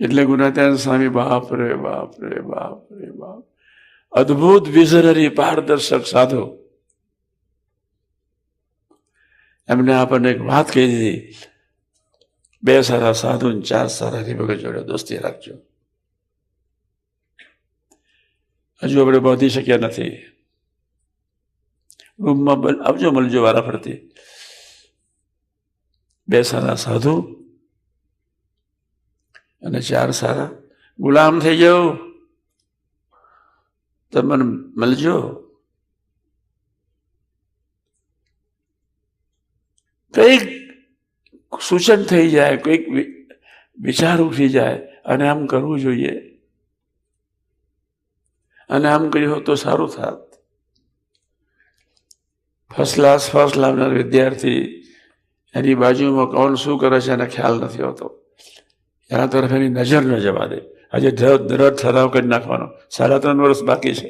એટલે ગુણાત્યાન સ્વામી બાપ રે બાપ રે બાપ રે બાપ, અદ્ભુત વિઝનરી પારદર્શક સાધુ. એમને આપણને એક વાત કહી દીધી, 2 સારા સાધુ 4 સારા હરિભગત જોડે દોસ્તી રાખજો. હજુ આપણે પહોંચી શક્યા નથી. રૂમમાં આવજો, મળજો વારા ફરતી. 2 સારા સાધુ અને 4 સારા ગુલામ થઈ જાઓ. તમે મળજો. કંઈક સૂચન થઈ જાય, કંઈક વિચાર ઉઠી જાય, અને આમ કરવું જોઈએ, અને આમ કર્યું તો સારું થાત. ફર્સ્ટ ક્લાસ ફર્સ્ટ લાવનાર વિદ્યાર્થી, એની બાજુમાં કોણ શું કરે છે એને ખ્યાલ નથી હોતો. એના તરફ એની નજર ન જવા દે. આજે દ્રઢ ઠરાવ કરી નાખવાનો, 3.5 વર્ષ બાકી છે.